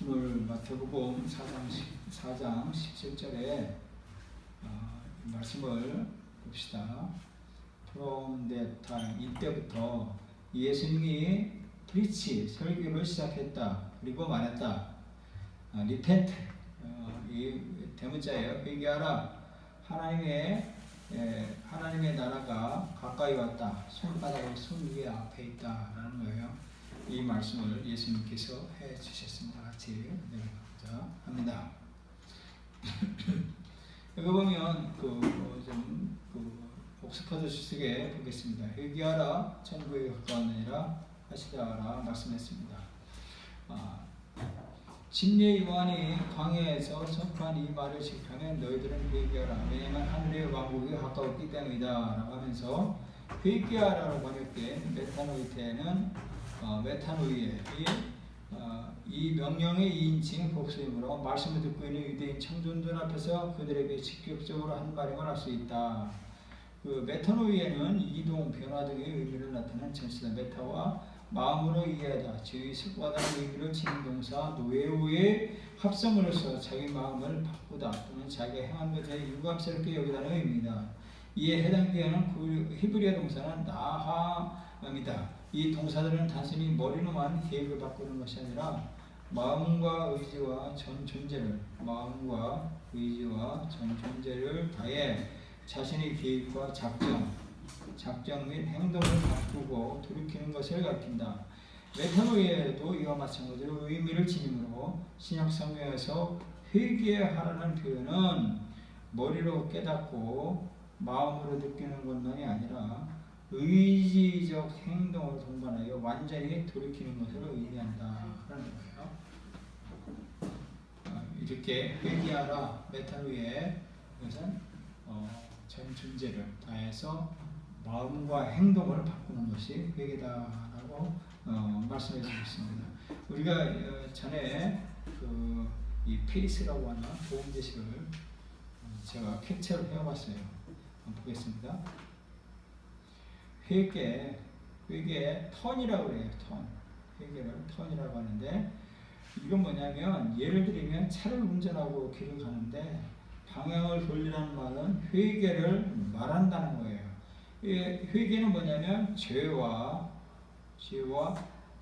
오늘 마태복음 4장 17절에 말씀을 봅시다. From that time, 이때부터 예수님이 프리치, 설교를 시작했다. 그리고 말했다. repent, 이 대문자예요. 회개하라. 하나님의 나라가 가까이 왔다. 손바닥에 손 위에 앞에 있다. 라는 거예요. 이 말씀을 예수님께서 해 주셨습니다. 같이 내려가자 합니다. 여기 보면 옥스퍼드 주석에 보겠습니다. 회개하라, 천국에 가까우니라 하시다라 말씀했습니다. 진리의 요한이 광야에서 선포한 이 말을 지켜면 너희들은 회개하라. 왜냐하면 하늘의 왕국이 가까웠기 때문이다. 라고 하면서 회개하라로 번역된 메타노이테는 메타노이에 이 명령의 2인칭 복수이므로 말씀을 듣고 있는 유대인 청중들 앞에서 그들에게 직접적으로 한 말임을 알 수 있다. 그 메타노이에는 이동, 변화 등의 의미를 나타내는 전치사 메타와 마음으로 이해하다, 즉 습관하는 의미를 지닌 동사 노에오의 합성으로서 자기 마음을 바꾸다 또는 자기가 행한 것에 유감스럽게 여기다는 의미입니다. 이에 해당되는 그 히브리어 동사는 나하입니다. 이 동사들은 단순히 머리로만 계획을 바꾸는 것이 아니라 마음과 의지와 전 존재를 다해 자신의 계획과 작정 및 행동을 바꾸고 돌이키는 것을 가리킨다. 메타노이에도 이와 마찬가지로 의미를 지니므로 신약 성경에서 회개하라는 표현은 머리로 깨닫고 마음으로 느끼는 것만이 아니라 의지적 행동을 동반하여 완전히 돌이키는 것을 의미한다 라는 거예요. 이렇게 회개하라 메타노이에 이것은 전 존재를 다해서 마음과 행동을 바꾸는 것이 회개다라고 말씀해 주셨습니다. 우리가 전에 이 페이스라고 하는 도움 제시를 제가 캡처를 해봤어요. 한번 보겠습니다. 회개 턴이라고 그래요. 회개를 턴이라고 하는데 이건 뭐냐면 예를 들면 차를 운전하고 길을 가는데 방향을 돌리라는 말은 회개를 말한다는 거예요. 회개는 뭐냐면 죄와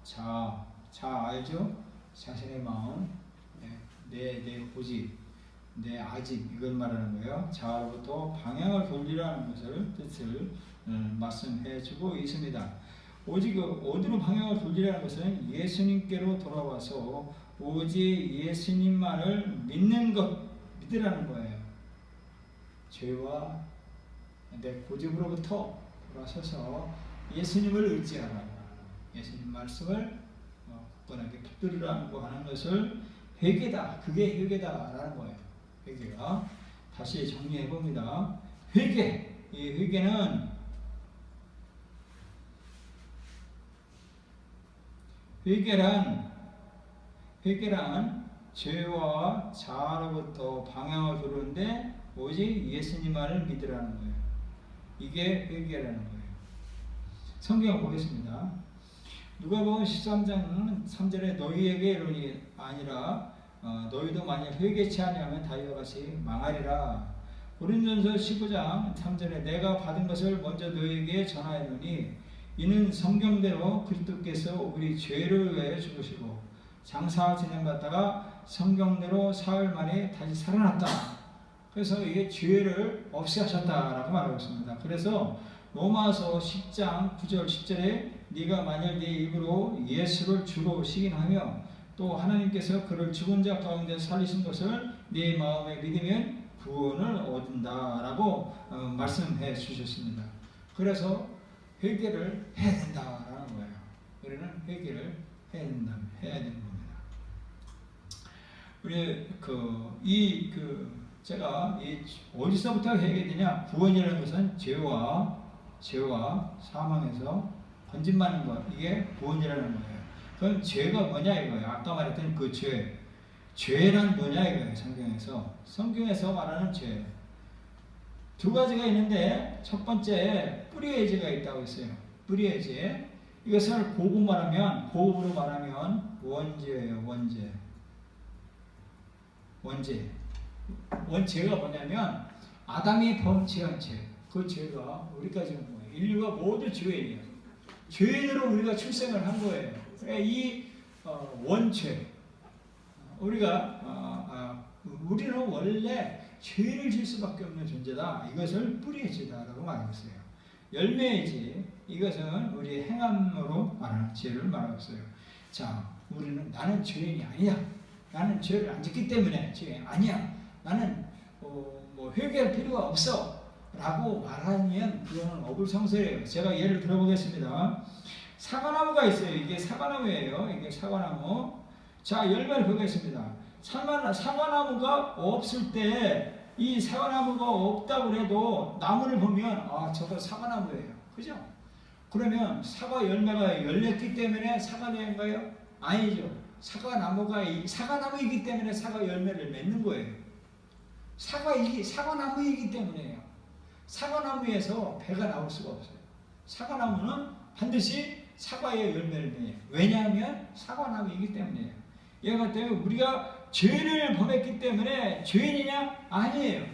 자 알죠? 자신의 마음, 내 고집, 내 아집 이걸 말하는 거예요. 자로부터 방향을 돌리라는 뜻을 말씀해주고 있습니다. 오직 어디로 방향을 돌리라는 것은 예수님께로 돌아와서 오직 예수님만을 믿으라는 거예요. 죄와 내 고집으로부터 돌아서서 예수님을 의지하라. 예수님 말씀을 굳건하게 붙들으라고 하는 것을 회개다. 그게 회개다라는 거예요. 회개가 다시 정리해 봅니다. 이 회개란 죄와 자아로부터 방향을 도르는데 오직 예수님만을 믿으라는 거예요. 이게 회개라는 거예요. 성경을 보겠습니다. 누가복음 13장 3절에 너희에게 이르노니 아니라 너희도 만일 회개치 아니하면 다 이와 같이 망하리라. 고린도전서 15장 3절에 내가 받은 것을 먼저 너희에게 전하였노니 이는 성경대로 그리스도께서 우리 죄를 위하여 죽으시고 장사 진행받다가 성경대로 사흘 만에 다시 살아났다. 그래서 이게 죄를 없애하셨다라고 말하고 있습니다. 그래서 로마서 10장 9절 10절에 네가 만일 네 입으로 예수를 주로 시인하며 또 하나님께서 그를 죽은 자 가운데 살리신 것을 네 마음에 믿으면 구원을 얻는다라고 말씀해 주셨습니다. 그래서 회개를 해야 된다라는 거예요. 우리는 회개를 해야 되는 겁니다. 우리 제가 어디서부터 회개되냐? 구원이라는 것은 죄와 사망에서 건진받는 것, 이게 구원이라는 거예요. 그럼 죄가 뭐냐 이거예요. 아까 말했던 그 죄란 뭐냐 이거예요. 성경에서 말하는 죄 두 가지가 있는데 첫 번째 뿌리의 죄가 있다고 했어요. 뿌리의 죄, 이것을 고급으로 말하면 원죄예요. 원죄. 원죄가 뭐냐면 아담이 범죄한 죄. 그 죄가 우리까지 온 거예요. 인류가 모두 죄인이에요. 죄인으로 우리가 출생을 한 거예요. 그러니까 이 원죄, 우리는 원래 죄를 질 수밖에 없는 존재다. 이것을 뿌리의 죄다라고 말하고 있어요. 열매의 죄, 이것은 우리의 행함으로 말하는 죄를 말하고 있어요. 자, 우리는 나는 죄인이 아니야. 나는 죄를 안 짓기 때문에 죄인 아니야. 나는 회개할 필요가 없어. 라고 말하면 그거는 어불성설이에요. 제가 예를 들어보겠습니다. 사과나무가 있어요. 이게 사과나무예요. 이게 사과나무. 자, 열매를 보겠습니다. 사과나무가 없을 때 이 사과나무가 없다고 해도 나무를 보면 저거 사과나무예요. 그죠? 그러면 사과 열매가 열렸기 때문에 사과나무인가요? 아니죠. 사과나무이기 때문에 사과 열매를 맺는 거예요. 사과나무이기 때문에요. 사과나무에서 배가 나올 수가 없어요. 사과나무는 반드시 사과의 열매를 맺어요. 왜냐하면 사과나무이기 때문에요. 이와 때문에 우리가 죄를 범했기 때문에 죄인이냐? 아니에요.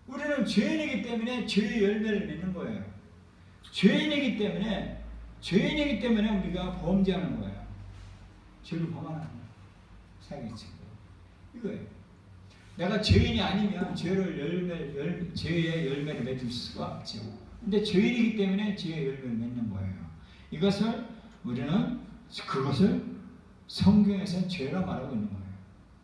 우리는 죄인이기 때문에 죄의 열매를 맺는 거예요. 죄인이기 때문에 우리가 범죄하는 거예요. 죄를 범하는 거예요. 사기치고 이거예요. 내가 죄인이 아니면 죄의 열매를 맺을 수가 없죠. 근데 죄인이기 때문에 죄의 열매를 맺는 거예요. 그것을 성경에서는 죄라 말하고 있는 거예요.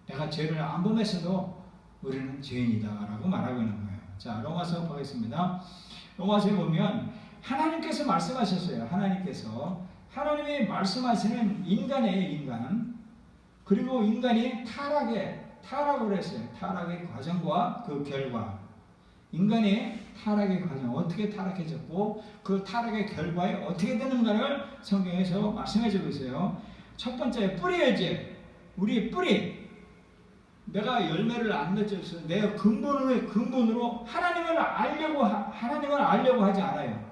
내가 죄를 안 범했어도 우리는 죄인이다라고 말하고 있는 거예요. 자, 로마서 보겠습니다. 로마서에 보면 하나님께서 말씀하셨어요. 하나님이 말씀하시는 인간이에요. 인간. 그리고 인간이 타락을 했어요. 타락의 과정과 그 결과. 인간의 타락의 과정, 어떻게 타락해졌고 그 타락의 결과에 어떻게 되는가를 성경에서 말씀해주고 있어요. 첫 번째, 뿌리의 죄. 우리 뿌리. 내가 열매를 안 맺어서 내가 근본으로 하나님을 알려고 하지 않아요.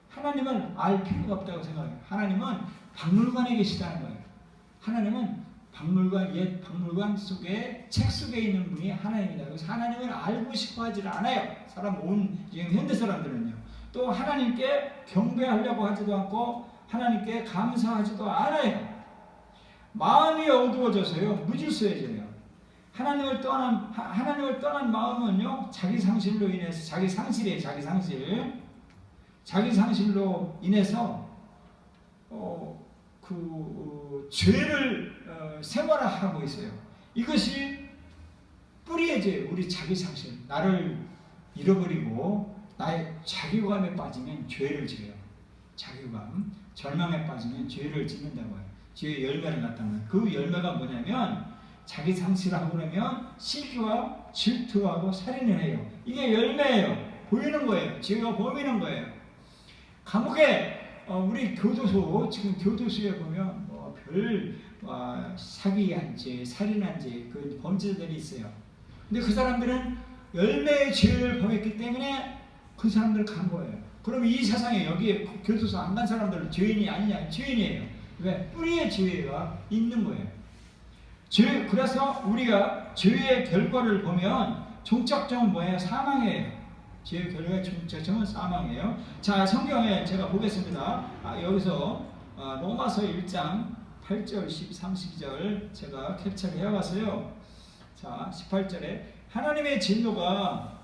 하나님을 알 필요가 없다고 생각해요. 하나님은 박물관에 계시다는 거예요. 하나님은 옛 박물관 속에 책 속에 있는 분이 하나님이다. 그래서 하나님을 알고 싶어 하지 않아요. 지금 현대 사람들은요. 또 하나님께 경배하려고 하지도 않고 하나님께 감사하지도 않아요. 마음이 어두워져서요. 무질서해져요. 하나님을 떠난 마음은요. 자기 상실로 인해서 자기 상실로 인해서 죄를 생활화하고 있어요. 이것이 뿌리의 죄, 우리 자기 상실, 나를 잃어버리고 나의 자기감에 빠지면 죄를 지어요. 자기감, 절망에 빠지면 죄를 짓는다고 해요. 죄의 열매를 낳다는 거예요. 그 열매가 뭐냐면 자기 상실하고 그러면 시기와 질투하고 살인을 해요. 이게 열매예요. 보이는 거예요. 죄가 보이는 거예요. 감옥에 우리 지금 교도소에 보면 사기한 죄, 살인한 죄, 그 범죄들이 있어요. 근데 그 사람들은 열매의 죄를 범했기 때문에 그 사람들 간 거예요. 그럼 이 세상에 여기에 교도소 안 간 사람들은 죄인이 아니냐? 죄인이에요. 왜? 뿌리의 죄가 있는 거예요. 그래서 우리가 죄의 결과를 보면 종착점은 뭐예요? 사망이에요. 죄의 결과의 종착점은 사망이에요. 자, 성경에 제가 보겠습니다. 여기서 로마서 1장 8절, 32절 제가 캡처를 해왔어요. 자, 18절에 하나님의 진노가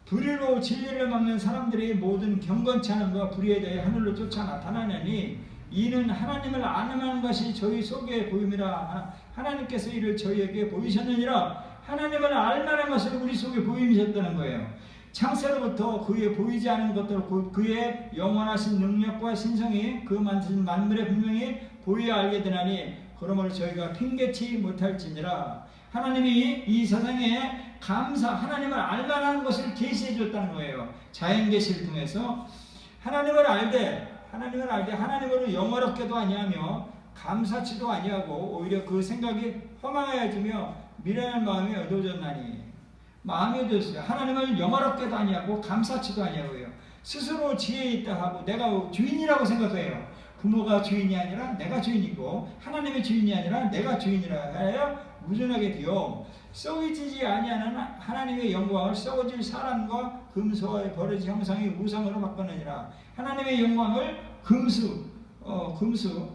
불의로 진리를 막는 사람들이 모든 경건치 않음과 불의에 대해 하늘로 쫓아 나타나느니 이는 하나님을 아는 것이 저희 속에 보임이라. 하나님께서 이를 저희에게 보이셨느니라. 하나님을 알만한 것을 우리 속에 보이셨다는 거예요. 창세로부터 그의 보이지 않은 것들, 그의 영원하신 능력과 신성이 그 만드신 만물에 분명히 보여야 알게 되나니 그러므로 저희가 핑계치 못할지니라. 하나님이 이 세상에 하나님을 알만한 것을 계시해 줬다는 거예요. 자연 계시를 통해서 하나님을 알되 하나님으로 영화롭게도 아니하며 감사치도 아니하고 오히려 그 생각이 허망해지며 미련한 마음이 어두워졌나니. 마음이 어두워졌어요. 하나님을 영화롭게도 아니하고 감사치도 아니하고요. 스스로 지혜 있다 하고 내가 주인이라고 생각해요. 부모가 주인이 아니라 내가 주인이고 하나님의 주인이 아니라 내가 주인이라 하여 무존하게 되어 썩어지지 아니하는 하나님의 영광을 썩어질 사람과 금수와 버러지 형상의 우상으로 바꾸느니라. 하나님의 영광을 금수,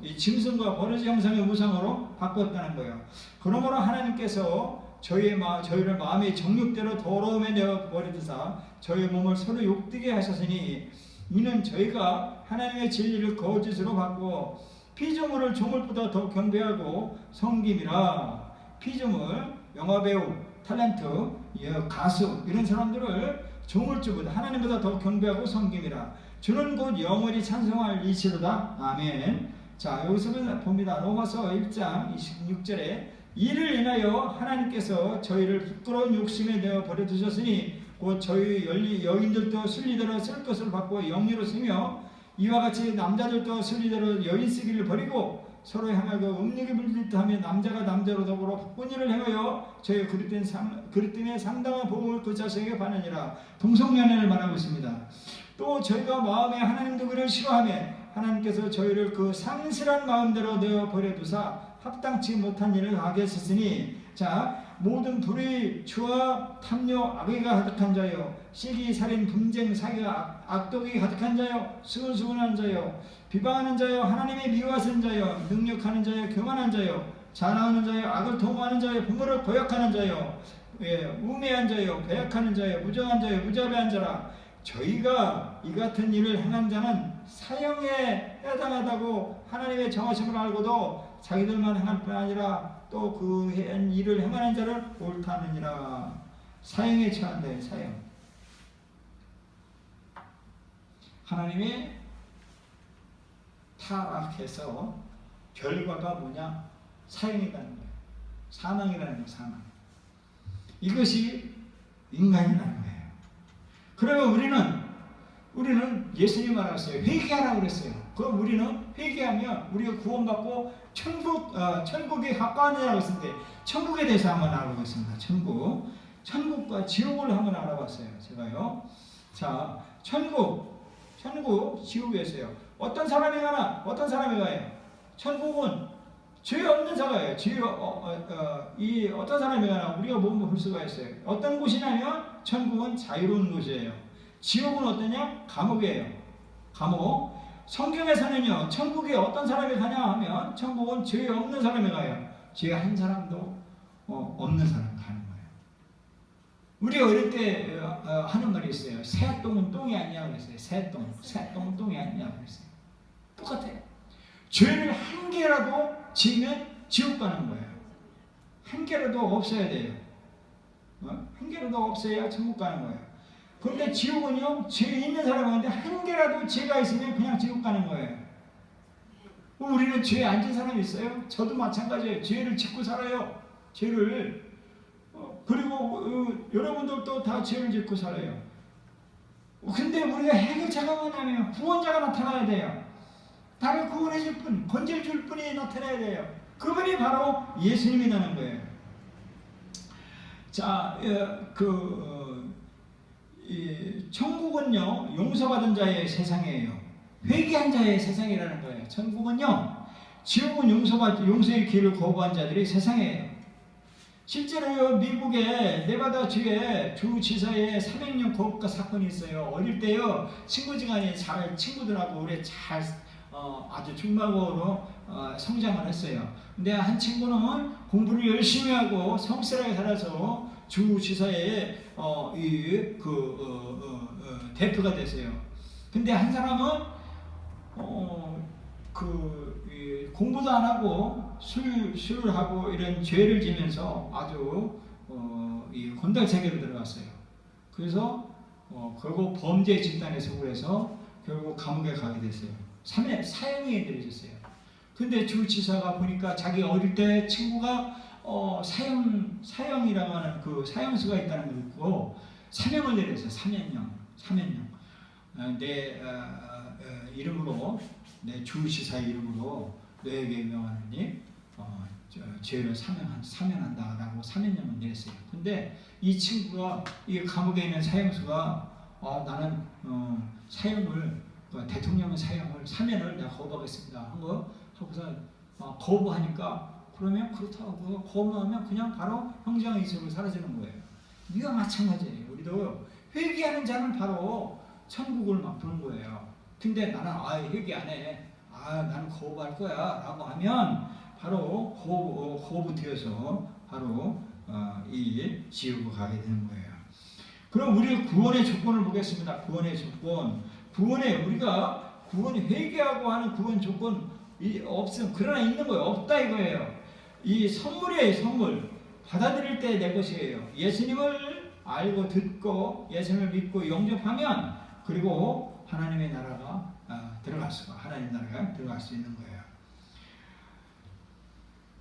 이 짐승과 버러지 형상의 우상으로 바꿨다는 거예요. 그러므로 하나님께서 저희를 마음의 정욕대로 더러움에 내어 버리듯아 저희 몸을 서로 욕되게 하셨으니 이는 저희가 하나님의 진리를 거짓으로 바꾸어 피조물을 조물보다 더 경배하고 섬김이라. 피조물, 영화배우, 탤런트, 가수 이런 사람들을 조물주보다 하나님보다 더 경배하고 섬김이라. 주는 곧 영원히 찬송할 이시로다. 아멘. 자, 여기서 봅니다. 로마서 1장 26절에 이를 인하여 하나님께서 저희를 부끄러운 욕심에 내어 버려두셨으니 곧 저희 여인들도 순리대로 쓸 것을 바꾸어 영리로 쓰며 이와 같이 남자들도 순리대로 여인 쓰기를 버리고 서로 향하고 음욕에 물릴 듯하며 남자가 남자로 더불어 바꾼 일을 행하여 저희 그릇됨에 상당한 복음을 그 자식에게 받느니라. 동성연애를 말하고 있습니다. 또 저희가 마음에 하나님 두기를 싫어하며 하나님께서 저희를 그 상실한 마음대로 내어 버려두사 합당치 못한 일을 하게 하셨으니 자 모든 불의, 추와, 탐욕, 악의가 가득한 자요 시기, 살인, 분쟁, 사기가 악독이 가득한 자요 수근수근한 자요 비방하는 자요 하나님의 미워하는 자요 능력하는 자요 교만한 자요 자랑하는 자요 악을 도모하는 자요 부모를 거역하는 자요 우매한 자요 배약하는 자요 무정한 자요 무자비한 자라. 저희가 이 같은 일을 행한 자는 사형에 해당하다고 하나님의 정하심을 알고도 자기들만 행할 뿐 아니라 또 그 일을 행하는 자를 옳다느니라. 사형에 처한다. 사형. 하나님이 타락해서 결과가 뭐냐? 사형이라는 거예요. 사망이라는 거예요. 사망. 이것이 인간이라는 거예요. 그러면 우리는 예수님 알았어요. 회개하라고 그랬어요. 그럼 우리는 회개하면 우리가 구원받고 천국에 가까워지라고 했는데 천국에 대해서 한번 알아보겠습니다. 천국과 지옥을 한번 알아봤어요. 제가요. 자, 천국, 지옥이었어요. 어떤 사람이 가나, 어떤 사람이 가요? 천국은 죄 없는 자가예요. 이 어떤 사람이 가나 우리가 볼 수가 있어요. 어떤 곳이냐면 천국은 자유로운 곳이에요. 지옥은 어떠냐? 감옥이에요. 감옥. 성경에서는요, 천국에 어떤 사람이 가냐 하면 천국은 죄 없는 사람이 가요. 죄 한 사람도 없는 사람 가는 거예요. 우리 어릴 때 하는 말이 있어요. 새똥은 똥이 아니냐고 그랬어요. 새똥은 똥이 아니냐고 그랬어요. 똑같아요. 죄를 한 개라도 지으면 지옥 가는 거예요. 한 개라도 없어야 돼요. 한 개라도 없어야 천국 가는 거예요. 그런데 지옥은요, 죄 있는 사람한테 한 개라도 죄가 있으면 그냥 지옥 가는 거예요. 우리는 죄 안 진 사람이 있어요? 저도 마찬가지예요. 죄를 짓고 살아요. 죄를. 그리고 여러분들도 다 죄를 짓고 살아요. 근데 우리가 해결자가 뭐냐면 구원자가 나타나야 돼요. 나를 구원해 줄 분, 건져 줄 분이 나타나야 돼요. 그분이 바로 예수님이라는 거예요. 자, 천국은요, 용서받은 자의 세상이에요. 회개한 자의 세상이라는 거예요. 천국은요, 지옥은 용서의 길을 거부한 자들의 세상이에요. 실제로요, 미국의 네바다 주에 주지사의 사명령 거부가 사건이 있어요. 어릴 때요, 친구지간에 친구들하고 오래 아주 중마고로 성장을 했어요. 근데 한 친구는 공부를 열심히 하고 성실하게 살아서 주지사의 대표가 됐어요. 근데 한 사람은 공부도 안 하고 술을 하고 이런 죄를 지면서 아주 이 건달세계로 들어갔어요. 그래서 결국 범죄 집단에 속해서 결국 감옥에 가게 됐어요. 사형이 내려졌어요. 근데 주지사가 보니까 자기 어릴 때 친구가 사형이라고 하는 그 사형수가 있다는 걸 듣고 사명을 내렸어요. 사면령. 내 이름으로, 내 주지사의 이름으로 너에게 명하노니 죄를 사면한다라고 사면령을 내렸어요. 근데 이 친구가, 이 감옥에 있는 사형수가 나는 사형을 대통령 사면을 내가 거부하겠습니다 한 거 하고서 거부하니까 그러면 그렇다고 거부하면 그냥 바로 형제와 이속으로 사라지는 거예요. 이와 마찬가지예요. 우리도 회개하는 자는 바로 천국을 막 보는 거예요. 근데 나는 회개 안 해. 나는 거부할 거야 라고 하면 바로 거부되어서 바로 이 지옥을 가게 되는 거예요. 그럼 우리 구원의 조건을 보겠습니다. 구원의 조건. 우리가 구원이 회개하고 하는 구원 조건 없음. 그러나 있는 거예요. 없다 이거예요. 이 선물이에요. 선물. 받아들일 때 내 것이에요. 예수님을 알고 듣고 예수님을 믿고 영접하면 그리고 하나님의 나라가 하나님 나라가 들어갈 수 있는 거예요.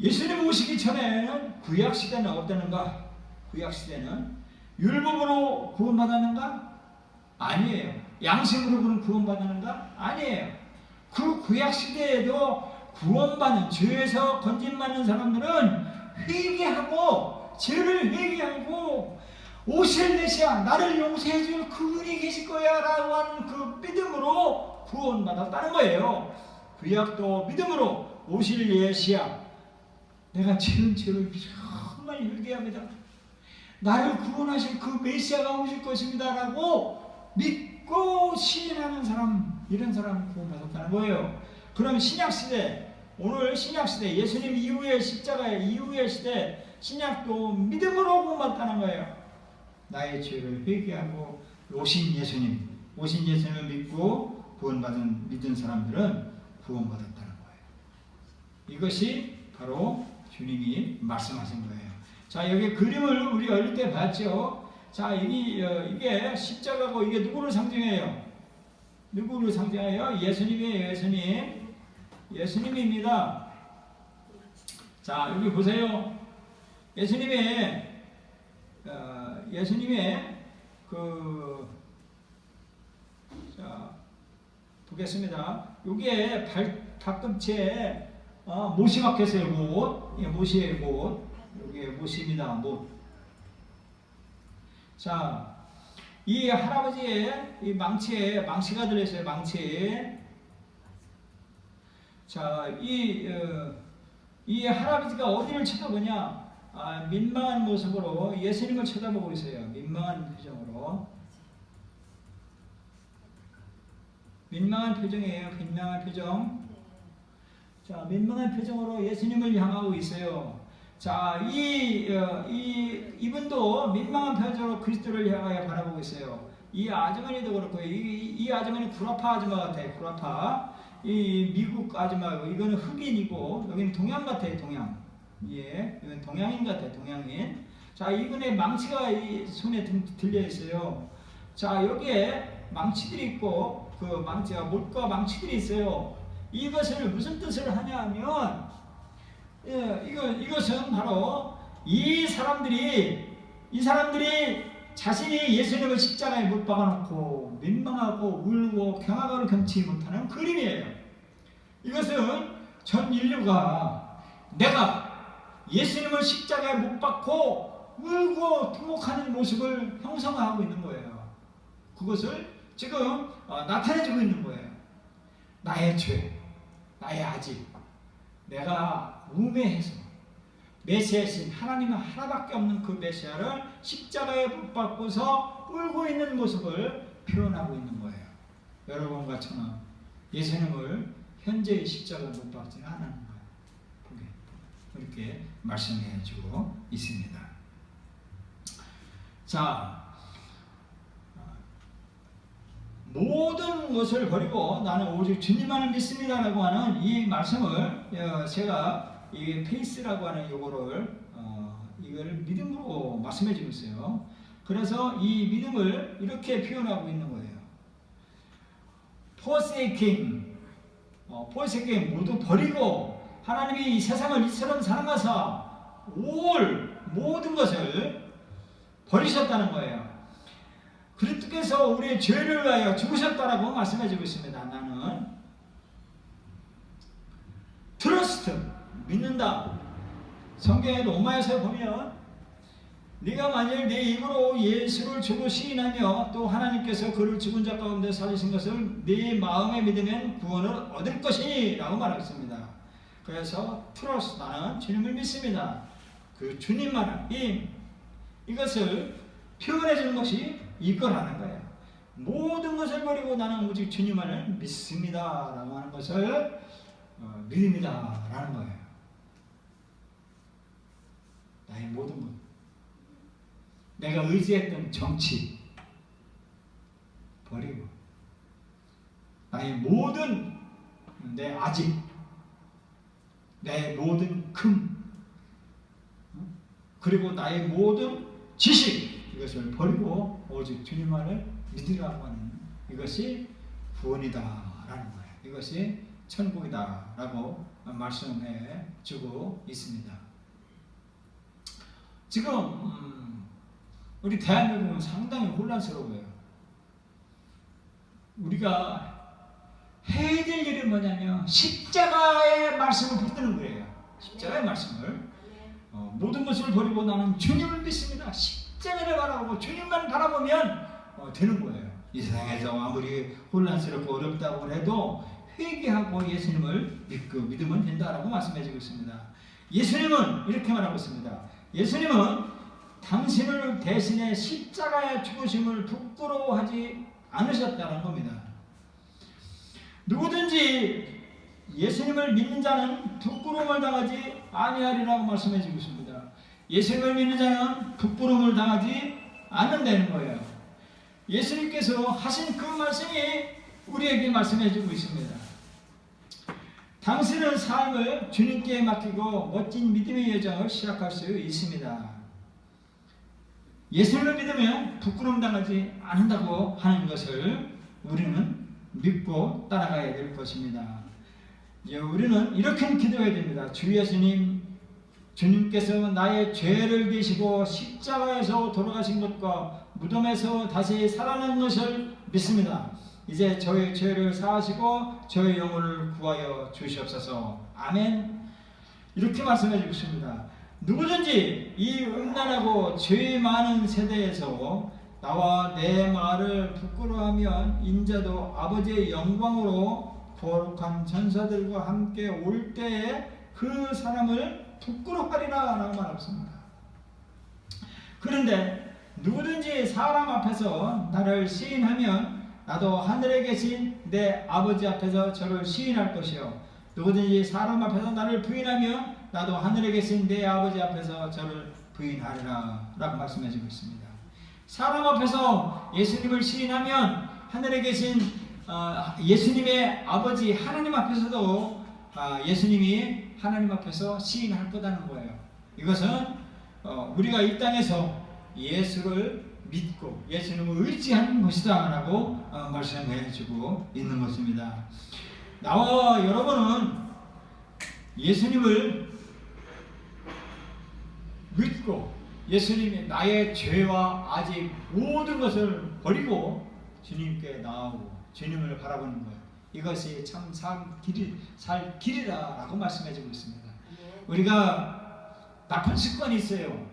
예수님 오시기 전에는 구약 시대는 어땠는가? 구약 시대는 율법으로 구원받았는가? 아니에요. 양심으로 구원받았는가? 아니에요. 그 구약 시대에도 구원받는 죄에서 건진받는 사람들은 회개하고 죄를 회개하고 오실 메시아 나를 용서해 줄 그분이 계실 거야 라고 하는 그 믿음으로 구원받았다는 거예요. 구약도 믿음으로 오실 메시아 내가 지은 죄를 정말 회개합니다. 나를 구원하실 그 메시아가 오실 것입니다 라고 믿고 신인하는 사람, 이런 사람 구원받았다는 거예요. 그럼 신약시대, 오늘 신약시대 예수님 이후의 십자가 이후의 시대 신약도 믿음으로 구원받았다는 거예요. 나의 죄를 회개하고 오신 예수님을 믿고 믿은 사람들은 구원받았다는 거예요. 이것이 바로 주님이 말씀하신 거예요. 자, 여기 그림을 우리 어릴 때 봤죠. 자, 이게 십자가고 이게 누구를 상징해요? 누구를 상징해요? 예수님이에요. 예수님입니다. 자, 여기 보세요. 예수님의 자, 보겠습니다. 여기에 발꿈치에 못이 박혔어요. 못이에요. 못. 여기 못입니다. 못. 자, 이 할아버지의 이 망치가 들어있어요. 망치에. 자, 이 할아버지가 어디를 쳐다보냐? 민망한 모습으로 예수님을 쳐다보고 있어요. 민망한 표정으로. 민망한 표정이에요. 민망한 표정. 자, 민망한 표정으로 예수님을 향하고 있어요. 자, 이분도 민망한 표정으로 그리스도를 향하여 바라보고 있어요. 이 아주머니도 그렇고, 이 아주머니 구라파 아줌마 같아요. 구라파. 이 미국 아줌마고, 이거는 흑인이고, 여기는 동양 같아요. 동양. 예, 이건 동양인 같아요. 동양인. 자, 이분의 망치가 이 손에 들려 있어요. 자, 여기에 망치들이 있고, 그 망치가 못과 망치들이 있어요. 이것을 무슨 뜻을 하냐 하면, 이것은 바로 이 사람들이 자신이 예수님을 십자가에 못 박아놓고 민망하고 울고 경악을 금치 못하는 그림이에요. 이것은 전 인류가 내가 예수님을 십자가에 못 박고 울고 통곡하는 모습을 형성하고 있는 거예요. 그것을 지금 나타내주고 있는 거예요. 나의 죄, 나의 아집, 내가 우매해서 메시아이신 하나님은 하나밖에 없는 그 메시아를 십자가에 못 박고서 울고 있는 모습을 표현하고 있는 거예요. 여러분과 저는 예수님을 현재의 십자가에 못 박지는 않는 거예요. 이렇게 말씀해 주고 있습니다. 자, 모든 것을 버리고 나는 오직 주님만을 믿습니다라고 하는 이 말씀을 제가 이 페이스라고 하는 요거를 이걸 믿음으로 말씀해 주고 있어요. 그래서 이 믿음을 이렇게 표현하고 있는 거예요. forsaking 모두 버리고 하나님이 이 세상을 이처럼 사랑하사 모든 것을 버리셨다는 거예요. 그리스도께서 우리의 죄를 위하여 죽으셨다라고 말씀해주고 있습니다. 나는 트러스트 믿는다. 성경의 로마에서 보면 네가 만일 내 입으로 예수를 주로 시인하며 또 하나님께서 그를 죽은 자 가운데 살리신 것을 네 마음에 믿으면 구원을 얻을 것이라고 말하겠습니다. 그래서 트러스, 나는 주님을 믿습니다. 그 주님만을 이것을 표현해 주는 것이 이거라는 거예요. 모든 것을 버리고 나는 오직 주님만을 믿습니다 라고 하는 것을 믿습니다 라는 거예요. 나의 모든 것, 내가 의지했던 정치 버리고 나의 모든 내 아직, 내 모든 금, 그리고 나의 모든 지식, 이것을 버리고 오직 주님만을 믿으라고 하는 이것이 구원이다 라는 거예요. 이것이 천국이다 라고 말씀해 주고 있습니다. 지금 우리 대한민국은 상당히 혼란스러워요. 우리가 해야 될 일이 뭐냐면 십자가의 말씀을 붙드는 거예요. 십자가의 말씀을 모든 것을 버리고 나는 주님을 믿습니다. 십자가를 바라보고 주님만 바라보면 되는 거예요. 이 세상에서 아무리 혼란스럽고 어렵다고 해도 회개하고 예수님을 믿으면 된다라고 말씀해주고 있습니다. 예수님은 이렇게 말하고 있습니다. 예수님은 당신을 대신해 십자가의 죽으심을 부끄러워하지 않으셨다는 겁니다. 누구든지 예수님을 믿는 자는 부끄러움을 당하지 아니하리라고 말씀해 주고 있습니다. 예수님을 믿는 자는 부끄러움을 당하지 않는다는 거예요. 예수님께서 하신 그 말씀이 우리에게 말씀해 주고 있습니다. 당신은 삶을 주님께 맡기고 멋진 믿음의 여정을 시작할 수 있습니다. 예수님을 믿으면 부끄러움 당하지 않는다고 하는 것을 우리는 믿고 따라가야 될 것입니다. 우리는 이렇게 기도해야 됩니다. 주 예수님, 주님께서 나의 죄를 지시고 십자가에서 돌아가신 것과 무덤에서 다시 살아난 것을 믿습니다. 이제 저의 죄를 사하시고 저의 영혼을 구하여 주시옵소서. 아멘. 이렇게 말씀해 주고 있습니다. 누구든지 이 음란하고 죄 많은 세대에서 나와 내 말을 부끄러워하면 인자도 아버지의 영광으로 거룩한 전사들과 함께 올 때에 그 사람을 부끄러워하리라 라고 말했습니다. 그런데 누구든지 사람 앞에서 나를 시인하면 나도 하늘에 계신 내 아버지 앞에서 저를 시인할 것이요 누구든지 사람 앞에서 나를 부인하면 나도 하늘에 계신 내 아버지 앞에서 저를 부인하리라 라고 말씀해 주고 있습니다. 사람 앞에서 예수님을 시인하면 하늘에 계신 예수님의 아버지 하나님 앞에서도 예수님이 하나님 앞에서 시인할 거다는 거예요. 이것은 우리가 이 땅에서 예수를 믿고 예수님을 의지하는 것이다 라고 말씀해 주고 있는 것입니다. 나와 여러분은 예수님을 믿고 예수님이 나의 죄와 아직 모든 것을 버리고 주님께 나아오고 주님을 바라보는 것, 이것이 참 살 길이라고 말씀해 주고 있습니다. 우리가 나쁜 습관이 있어요.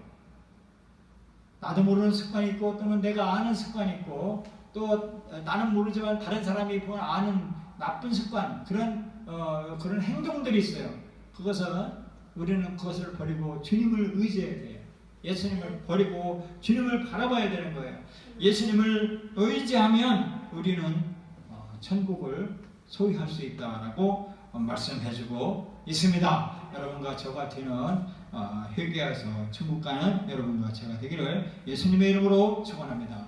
나도 모르는 습관이 있고 또는 내가 아는 습관이 있고 또 나는 모르지만 다른 사람이 아는 나쁜 습관, 그런 행동들이 있어요. 우리는 그것을 버리고 주님을 의지해야 돼요. 예수님을 버리고 주님을 바라봐야 되는 거예요. 예수님을 의지하면 우리는 천국을 소유할 수 있다라고 말씀해주고 있습니다. 여러분과 저가 되는 회개해서 천국 가는 여러분과 제가 되기를 예수님의 이름으로 축원합니다.